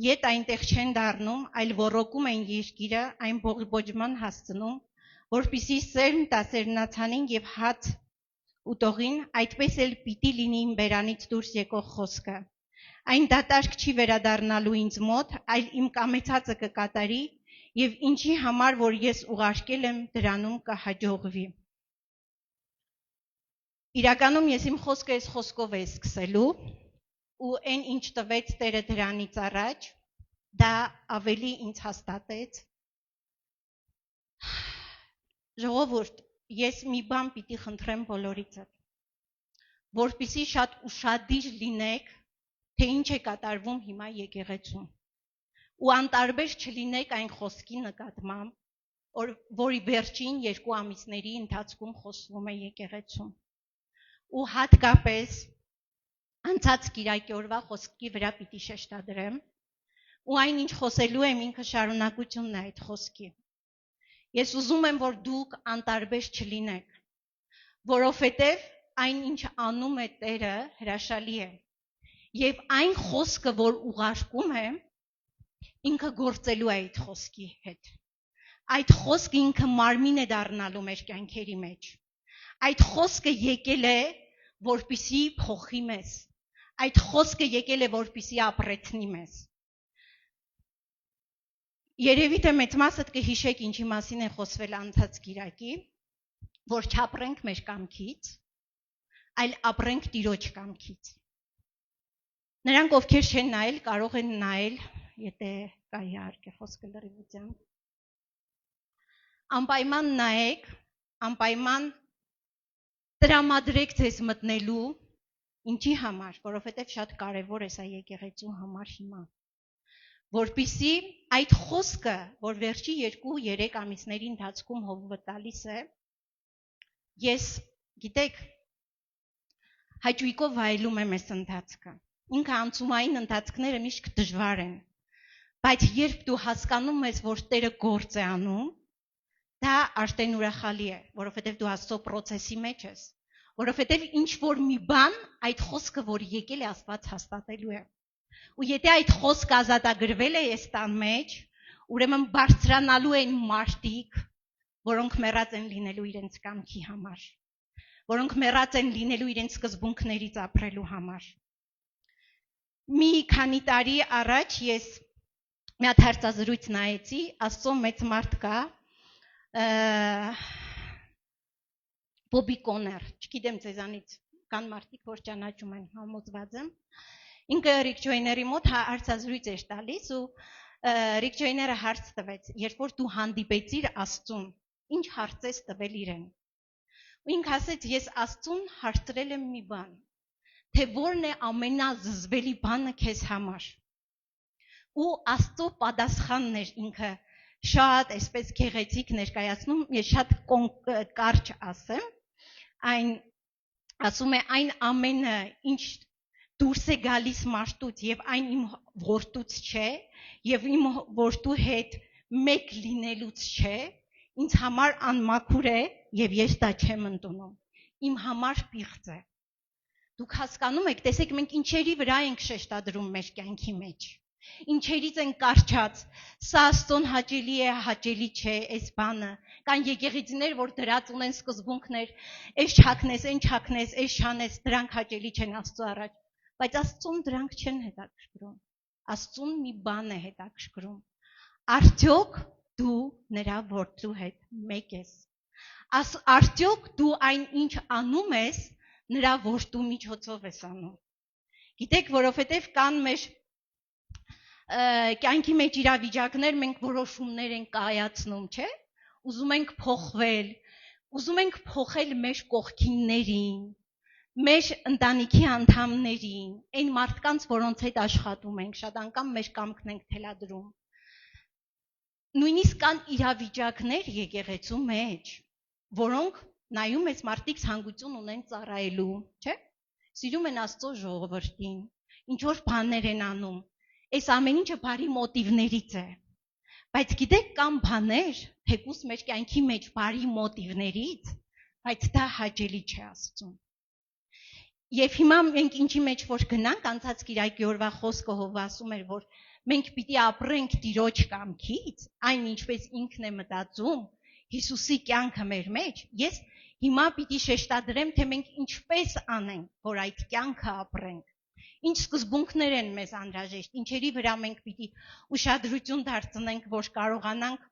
Ետ այնտեղ չեն դառնում, այլ ոռոգում են երկիրը, այն բողբոջման հասցնում, որպիսի սերմ տա սերմնացանին եւ հաց ուտողին, այդպես էլ պիտի լինի իմ բերանից դուրս եկող խոսքը։ Այն դատարկ չի վերադառնալու ինձ մոտ, այլ իմ կամեցածը կկատարի եւ ինչի համար, որ ես ուղարկել եմ, դրանում կհաջողվի։ Իրականում ես իմ խոսքը այս խոսքով եմ սկսելու ու այն ինչ տվեց Տերը դրանից առաջ, դա ավելի ինձ հաստատեց։ Ժողովուրդ, ես մի բան պիտի խնդրեմ բոլորիցդ, որպեսզի շատ ուշադիր լինեք, թե ինչ է կատարվում հիմա եկեղեցում։ Ու անտարբեր չլինեք այն խոսքի նկատմամբ, որի վերջին 2 ամիսների ընթացքում խոսվում է եկեղեցում։ Ու հատկապես անցած կիրակի օրվա խոսքի վրա պիտի շեշտադրեմ, ու այն ինչ խոսելու եմ ինքը շարունակությունն է այդ խոսքի։ Ես ուզում եմ, որ դուք անտարբեր չլինեք, որովհետև այն ինչ անում է Տերը հրաշալի է։ Եվ այն խոսքը, որ ուղարկում է, ինքը գործելու է այդ խոսքի հետ։ Այդ խոսքը ինքը մարմին է դառնալու մեր կյանքերի մեջ։ Այդ խոսքը եկել է, որպեսզի փոխի մեզ։ Այդ խոսքը եկել է, որպեսզի ապրեցնի մեզ։ Երևի թե մեծ մասդ կհիշեք ինչի մասին է խոսվել անցած կիրակի, որ չապրենք մեր կամքից, այլ ապրենք Տիրոջ կամքից։ Նրանք, ովքեր չեն նայել, կարող են նայել, եթե կա իհարկե խոսքը լրիվությամբ։ Անպայման նայեք, անպայման տրամադրեք ձեզ մտնելու, ինչի համար, որովհետև շատ կարևոր է սա եկեղեցու համար հիմա, որպեսզի այդ խոսքը, որ վերջի 2-3 ամիսների ընթացքում հովվը տալիս է, ես, գիտեք, հաճույքով վայելում եմ այս ընթացքը։ Ինքը անցումային ընթացքները միշտ դժվար են, բայց երբ դու հասկանում ես, որ Տերը գործ է անում, դա արդեն ուրախալի է, որովհետև դու Աստծո process-ի մեջ ես, որովհետև ինչ որ մի բան, այդ խոսքը, որ եկել է, Աստված հաստատելու է։ Ու եթե այդ խոսքը ազատագրվել է այս տան մեջ, ուրեմն բարձրանալու են մարդիկ, որոնք մեռած են լինելու իրենց կամքի համար, որոնք մեռած են լինելու իրենց սկզբունքներից ապրելու համար։ Մի քանի տարի առաջ ես մի հատ հարցազրույց նայեցի, Աստծո մեծ մարդ կա, Բոբի Կոներ, չգիտեմ ձեզանից կան մարդիկ, որ ճանաչում են, համոզված եմ։ Ինքը Ռիկ Ջոյների մոտ հարցազրույց էր տալիս ու Ռիկ Ջոյները հարց տվեց, երբ որ դու հանդիպեցիր Աստծուն, ինչ հարց ես տվել իրեն։ Ու ինքը ասեց, ես Աստծուն հարցրել եմ մի բան, թե որն է ամենազզվելի բանը քեզ համար։ Ու Աստծո պատասխանն էր ինքը շատ այսպես գեղեցիկ ներկայացնում, ես շատ կարճ ասեմ, այն ասում է այն ամենը, ինչ դուրս է գալիս մարդուց եւ այն իմ որդուց չէ եւ իմ որդու հետ մեկ լինելուց չէ, ինձ համար անմաքուր է եւ ես դա չեմ ընդունում։ Իմ համար պիղծ է։ Դուք հասկանում եք, տեսեք մենք ինչերի վրա ենք շեշտադրում մեր կյանքի մեջ։ Ինչերից են կարճած, սա Աստծուն հաճելի է, հաճելի չէ, այս բանը, կան եկեղեցիներ, որ դրած ունեն սկզբունքներ, այս չհագնես, այն չհագնես, այս չանես, դրանք հաճելի չեն Աստծո առաջ, բայց Աստծուն դրանք չեն հետաքրքրում։ Աստծուն մի բան է հետաքրքրում։ Արդյոք դու նրա որդու հետ մեկ ես։ Արդյոք դու այն ինչ անում ես, նրա որդու միջոցով ես անում։ Գիտեք, որովհետև կան մեր կյանքի մեջ իրավիճակներ, մենք որոշումներ ենք կայացնում, չէ՞։ Ուզում ենք փոխվել, ուզում ենք փոխել մեր կողքիններին, մեր ընտանիքի անդամներին, այն մարդկանց, որոնց հետ աշխատում ենք, շատ անգամ մեր կամքն ենք թելադրում։ Նույնիսկ կան իրավիճակներ եկեղեցու մեջ, որոնք նայում ես մարդիկ ցանկություն ունեն ծառայելու, չէ՞։ Սիրում են Աստծո ժողովրդին, ինչ որ բաներ են անում։ Այս ամեն ինչը բարի մոտիվներից է, բայց գիտեք կան բաներ, թեկուզ մեր կյանքի մեջ բարի մոտիվներից, բայց դա հաճելի չէ Աստծուն։ Եվ հիմա մենք ինչի մեջ որ գնանք, անցած Կիրակի օրվա խոսքը Հովվա ասում էր, որ մենք պիտի ապրենք Տիրոջ կամքից, այն ինչպես ինքն է մտածում, Հիսուսի կյանքը մեր մեջ, ես հիմա պիտի շեշտադրեմ, թե մենք ինչպես անենք, որ այդ կյանքը ապրենք, ինչ սկզբունքներ են մեզ անհրաժեշտ, ինչերի վրա մենք պիտի ուշադրություն դարձնենք, որ կարողանանք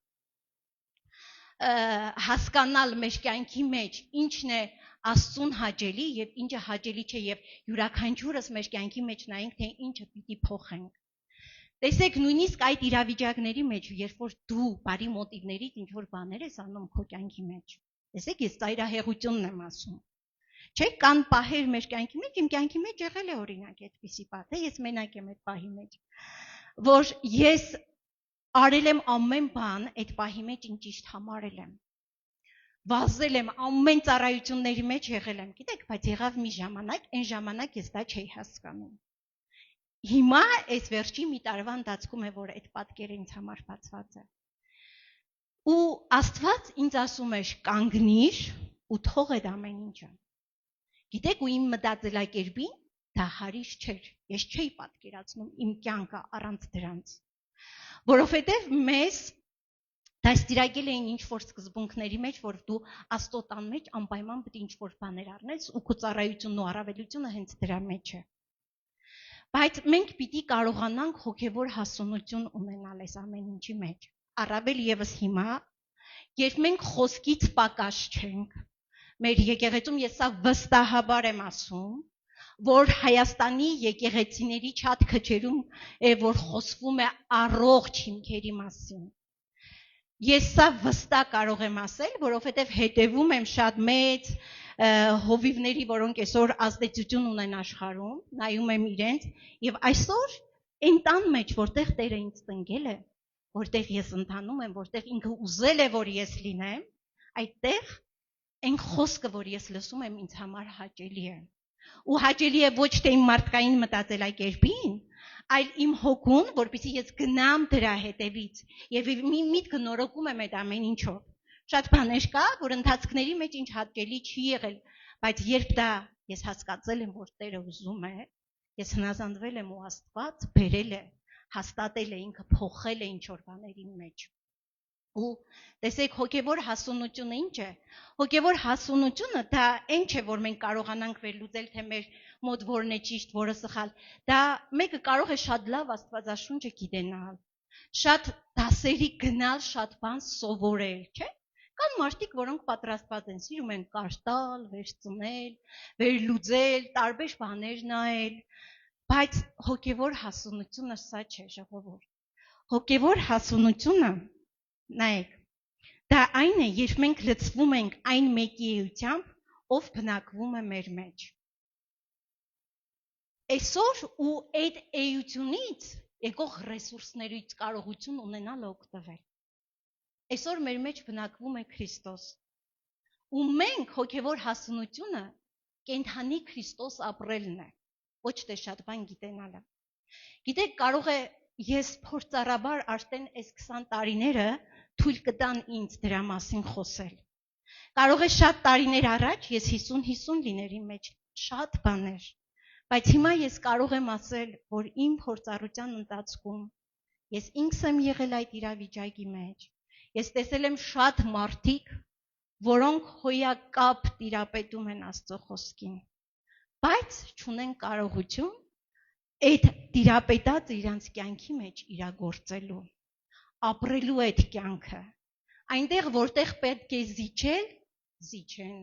հասկանալ մեր կյանքի մեջ ինչն է Աստծուն հաճելի եւ ինչը հաճելի չէ եւ յուրաքանչյուրս մեր կյանքի մեջ նայենք թե ինչը պիտի փոխենք։ Տեսեք նույնիսկ այդ իրավիճակների մեջ, երբ որ դու բարի մոտիվներից ինչ որ բաներ ես անում քո կյանքի մեջ։ Տեսեք, ես ծայրահեղությունն եմ ասում։ Չէ, կան պահեր մեր կյանքի մեջ, իմ կյանքի մեջ եղել է օրինակ այդպիսի պահ, թե ես մենակ եմ այդ պահի մեջ, որ ես արել եմ ամեն բան այդ պահի մեջ ինչ ճիշտ համարել եմ։ Վազել եմ ամեն ծառայությունների մեջ եղել եմ, գիտեք, բայց եղավ մի ժամանակ, այն ժամանակ ես դա չէի հասկանում։ Հիմա այս վերջի մի տարվա ընթացքում է, որ այդ պատկերը ինձ համար բացված է։ Ու Աստված ինձ ասում էր կանգնիր ու թող այդ ամեն ինչը։ Գիտեք, ու իմ մտածելակերպին դա հարիշ չէր։ Ես չէի պատկերացնում իմ կյանքը առանց դրանց։ Որովհետև մեզ դաստիարակել էին ինչ-որ սկզբունքների մեջ, որ դու Աստծո տան մեջ անպայման պետք է ինչ-որ բաներ առնես ու քո ծառայությունն ու առավելությունը հենց դրա մեջ է։ Բայց մենք պիտի կարողանանք հոգևոր հասունություն ունենալ այս ամեն ինչի մեջ։ Առավել եւս հիմա, երբ մենք խոսքից պակաս չենք, մեր եկեղեցում ես սա վստահաբար եմ ասում, որ Հայաստանի եկեղեցիների շատ քչերում է, որ խոսվում է առողջ հիմքերի մասին։ Ես սա վստահ կարող եմ ասել, որովհետև հետևում եմ շատ մեծ հովիվների, որոնք այսօր ազդեցություն ունեն աշխարհում, նայում եմ իրենց, եւ այսօր այն տան մեջ, որտեղ Տերը ինձ տնկել է, որտեղ ես ընթանում եմ, որտեղ ինքը ուզել է, որ ես լինեմ, այդտեղ այն խոսքը, որ ես լսում եմ, ինձ համար հաճելի է։ Ու հաճելի է ոչ թե իմ մարդկային մտածելակերպին, այլ իմ հոգուն, որպեսզի ես գնամ դրա հետևից եւ մի միտքը նորոգում եմ այդ ամեն ինչով։ Շատ բաներ կա, որ ընթացքների մեջ ինչ հաճելի չի եղել, բայց երբ դա ես հասկացել եմ, որ Տերը ուզում է, ես հնազանդվել եմ ու Աստված բերել է, հաստատել է, ինքը փոխել է ինչ որ բաների մեջ։ Ու տեսեք հոգևոր հասունությունը ինչ է։ Հոգևոր հասունությունը դա այն չէ, որ մենք կարողանանք վերլուծել, թե մեր մոտ որն է ճիշտ, որը սխալ։ Դա մեկը կարող է շատ լավ Աստվածաշունչը գիտենալ, շատ դասերի գնալ, շատ բան սովորել, չէ՞։ Կան մարդիկ, որոնք պատրաստված են, սիրում են կարդալ, վերցնել, վերլուծել, տարբեր բաներ նայել, բայց հոգևոր հասունությունը սա չէ, ժողովուրդ։ Հոգևոր հասունությունը նայեք, դա այն է, երբ մենք լցվում ենք այն մեկի էությամբ, ով բնակվում է մեր մեջ։ Այսօր ու այդ էությունից եկող ռեսուրսներից կարողություն ունենալ օգտվել։ Այսօր մեր մեջ բնակվում է Քրիստոս։ Ու մենք հոգևոր հասունությունը կենդանի Քրիստոս ապրելն է, ոչ թե շատ բան գիտենալը։ Գիտեք, կարող է ես փորձառաբար արդեն այս 20 տարիները թույլ կտան ինձ դրա մասին խոսել։ Կարող է շատ տարիներ առաջ ես 50 լիներ իմ մեջ, շատ բաներ, բայց հիմա ես կարող եմ ասել, որ իմ փորձառության ընթացքում ես ինքս եմ եղել այդ իրավիճակի մեջ։ Ես տեսել եմ շատ մարդիկ, որոնք հոյակապ տիրապետում են Աստծո խոսքին, բայց չունեն կարողություն այդ տիրապետած իրանց կյանքի մեջ իրագործելու, ապրելու այդ կյանքը։ Այնտեղ որտեղ պետք է զիջել, զիջեն։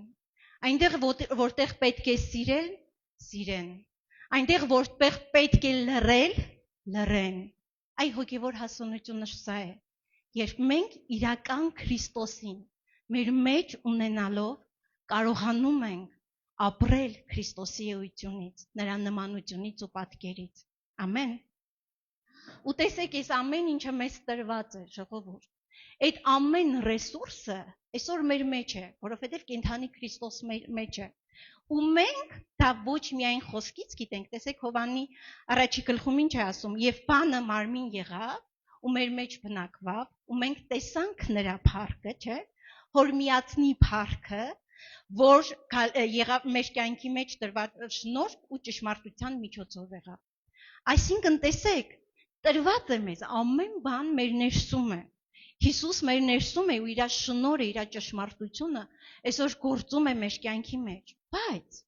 Այնտեղ որտեղ պետք է սիրել, սիրեն։ Այնտեղ որտեղ պետք է լռել, լռեն։ Այ հոգևոր հասունությունը սա է։ Երբ մենք իրական Քրիստոսին մեր մեջ ունենալով կարողանում ենք ապրել Քրիստոսի էությունից, նրա նմանությունից ու պատկերից։ Ամեն։ Ու տեսեք, այս ամեն ինչը մեզ տրված է, ժողովուրդ։ Այդ ամեն ռեսուրսը այսօր մեր մեջ է, որովհետև կենդանի Քրիստոս մեր մեջ է։ Ու մենք դա ոչ միայն խոսքից գիտենք, տեսեք Հովանի առաջի գլխում ինչ է ասում, եւ բանը մարմին եղավ ու մեր մեջ բնակվավ, ու մենք տեսանք նրա փառքը, չէ՞, հոր միածնի փառքը, որ եղավ մեր կյանքի մեջ տրված շնորհք ու ճշմարտության միջոցով եղավ։ Այսինքն տեսեք, տրված է մեզ ամեն բան մեր ներսում է։ Հիսուս մեր ներսում է ու իր շնորհը, իր ճշմարտությունը այսօր գործում է մեր կյանքի մեջ։ Բայց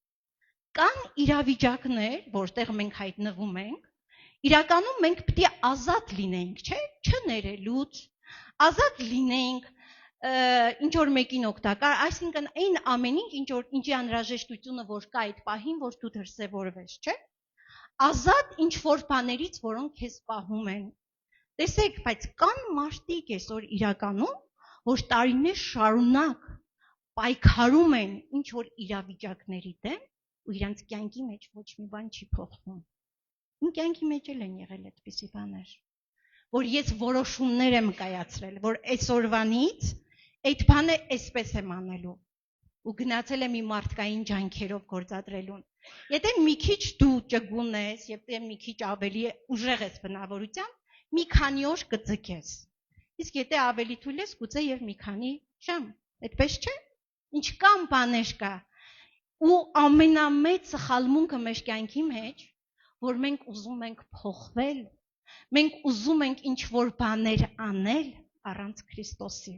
կան իրավիճակներ, որտեղ մենք հայտնվում ենք, իրականում մենք պետք է ազատ լինենք, չէ՞, չներելուց, ազատ լինենք ինչ որ մեկին օգտակար, այսինքն այն ամեն ինչի անհրաժեշտությունը որ կա այդ պահին, որ դու դրսևորվես, չէ՞։ Ազատ ինչ որ բաներից, որոնք քեզ պահում են։ Տեսեք, բայց կան մարդիկ այսօր իրականում, որ տարիներ շարունակ պայքարում են ինչ որ իրավիճակների դեմ ու իրանց կյանքի մեջ ոչ մի բան չի փոխվում։ Իմ կյանքի մեջ էլ են եղել այդպիսի բաներ, որ ես որոշումներ եմ կայացրել, որ այսօրվանից այդ բանը այսպես եմ անելու ու գնացել եմ իմ մարդկային ջանքերով գործադրելուն։ Եթե մի քիչ դու ճգուն ես, եթե մի քիչ ավելի ուժեղ ես բնավորությամբ, մի քանի օր կձգես։ Իսկ եթե ավելի թույլ ես, գուցե եւ մի քանի ժամ, այդպես չէ։ Ինչքան բաներ կա։ Ու ամենամեծ սխալմունքը մեր կյանքի մեջ, որ մենք ուզում ենք փոխվել, մենք ուզում ենք ինչ որ բաներ անել առանց Քրիստոսի։